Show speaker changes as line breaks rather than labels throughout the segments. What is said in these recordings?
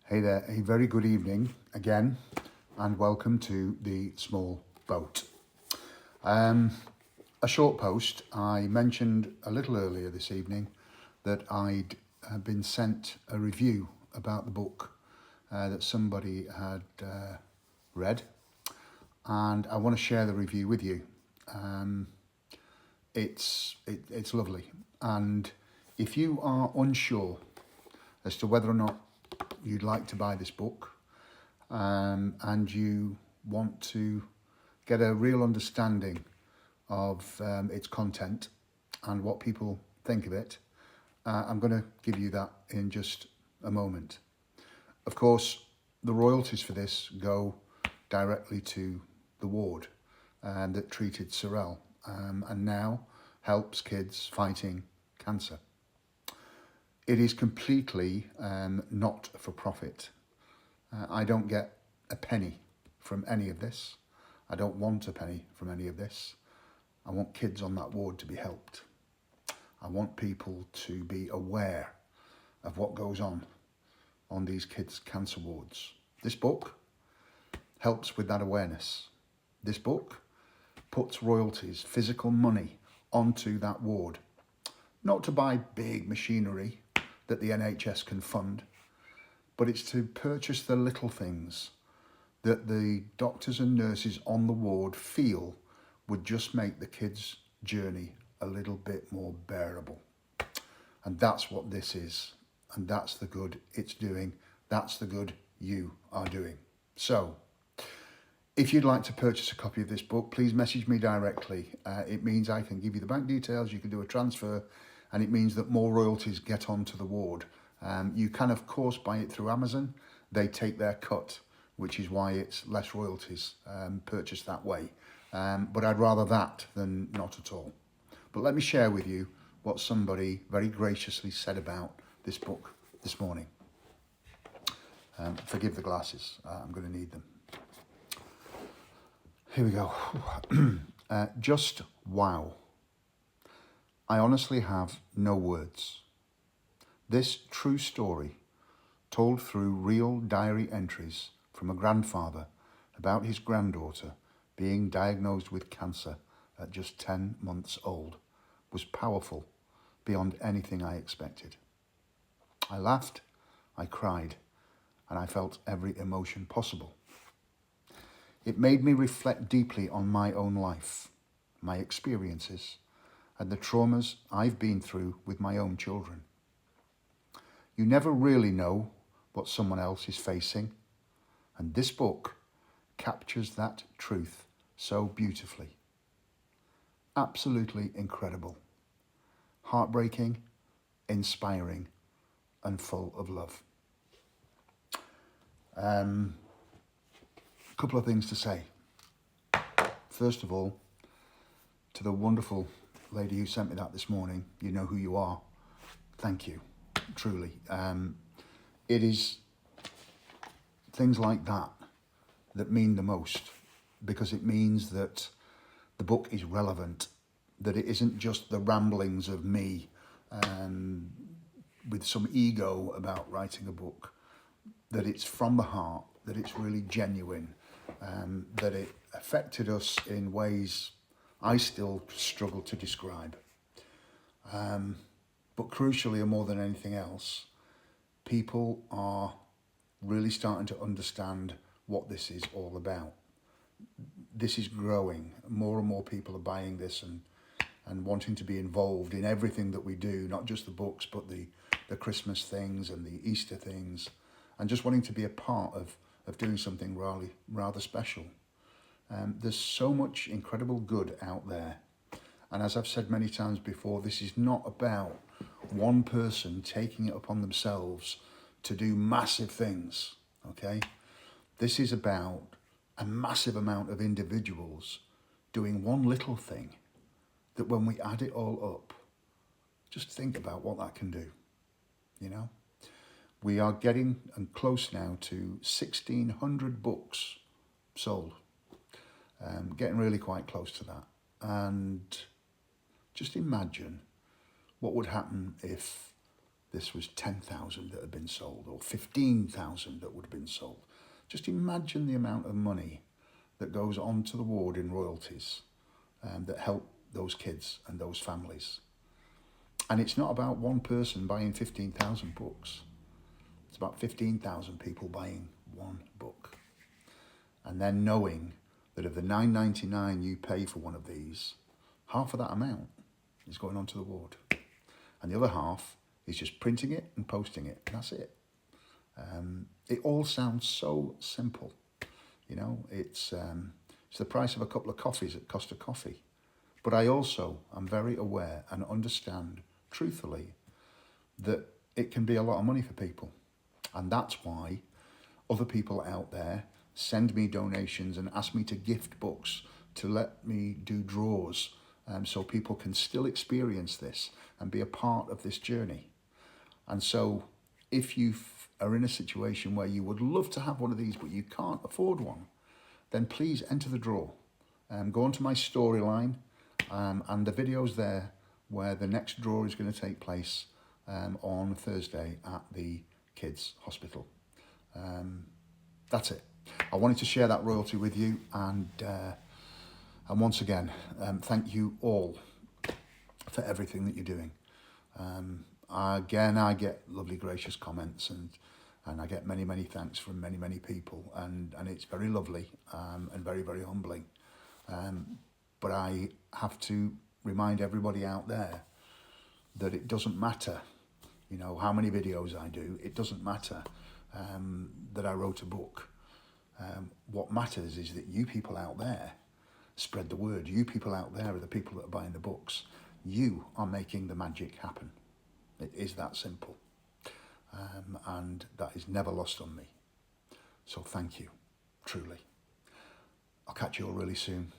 Hey there, a very good evening again, and welcome to The Small Boat. A short post. I mentioned a little earlier this evening that I'd been sent a review about the book that somebody had read, and I want to share the review with you. It's lovely, and if you are unsure as to whether or not you'd like to buy this book, and you want to get a real understanding of its content and what people think of it, I'm going to give you that in just a moment. Of course, the royalties for this go directly to the ward that treated Sorrel and now helps kids fighting cancer. It is completely not for profit. I don't get a penny from any of this. I don't want a penny from any of this. I want kids on that ward to be helped. I want people to be aware of what goes on these kids' cancer wards. This book helps with that awareness. This book puts royalties, physical money, onto that ward. Not to buy big machinery that the NHS can fund, but it's to purchase the little things that the doctors and nurses on the ward feel would just make the kids' journey a little bit more bearable. And that's what this is. And that's the good it's doing. That's the good you are doing. So, if you'd like to purchase a copy of this book, please message me directly. It means I can give you the bank details, you can do a transfer, and it means that more royalties get onto the ward. You can, of course, buy it through Amazon. They take their cut, which is why it's less royalties purchased that way. But I'd rather that than not at all. But let me share with you what somebody very graciously said about this book this morning. Forgive the glasses, I'm going to need them. Here we go. Just wow. I honestly have no words. This true story, told through real diary entries from a grandfather about his granddaughter being diagnosed with cancer at just 10 months old, was powerful beyond anything I expected. I laughed, I cried, and I felt every emotion possible. It made me reflect deeply on my own life, my experiences, and the traumas I've been through with my own children. You never really know what someone else is facing, and this book captures that truth so beautifully. Absolutely incredible, heartbreaking, inspiring, and full of love. A couple of things to say. First of all, to the wonderful lady who sent me that this morning, you know who you are. Thank you, truly. It is things like that that mean the most, because it means that the book is relevant, that it isn't just the ramblings of me with some ego about writing a book, that it's from the heart, that it's really genuine, that it affected us in ways I still struggle to describe. But crucially, and more than anything else, people are really starting to understand what this is all about. This is growing. More and more people are buying this and wanting to be involved in everything that we do, not just the books, but the Christmas things and the Easter things, and just wanting to be a part of doing something rather special. There's so much incredible good out there. And as I've said many times before, this is not about one person taking it upon themselves to do massive things, okay? This is about a massive amount of individuals doing one little thing that when we add it all up, just think about what that can do, you know? We are getting close now to 1,600 books sold. Getting really quite close to that. And just imagine what would happen if this was 10,000 that had been sold, or 15,000 that would have been sold. Just imagine the amount of money that goes onto the ward in royalties that help those kids and those families. And it's not about one person buying 15,000 books. It's about 15,000 people buying one book. And then knowing that of the $9.99 you pay for one of these, half of that amount is going onto the ward. And the other half is just printing it and posting it. And that's it. It all sounds so simple. You know, it's the price of a couple of coffees at Costa Coffee. But I also am very aware and understand, truthfully, that it can be a lot of money for people. And that's why other people out there send me donations and ask me to gift books, to let me do draws, so people can still experience this and be a part of this journey. And so if you are in a situation where you would love to have one of these but you can't afford one, then please enter the draw. Go onto my storyline, and the video's there where the next draw is going to take place on Thursday at the Kids Hospital. That's it. I wanted to share that royalty with you, and once again, thank you all for everything that you're doing. Again, I get lovely, gracious comments, and I get many, many thanks from many, many people, and it's very lovely and very, very humbling. But I have to remind everybody out there that it doesn't matter, you know, how many videos I do. It doesn't matter that I wrote a book. What matters is that you people out there spread the word. You people out there are the people that are buying the books. You are making the magic happen. It is that simple. And that is never lost on me. So thank you, truly. I'll catch you all really soon.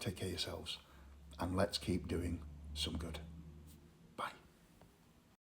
Take care of yourselves, and let's keep doing some good.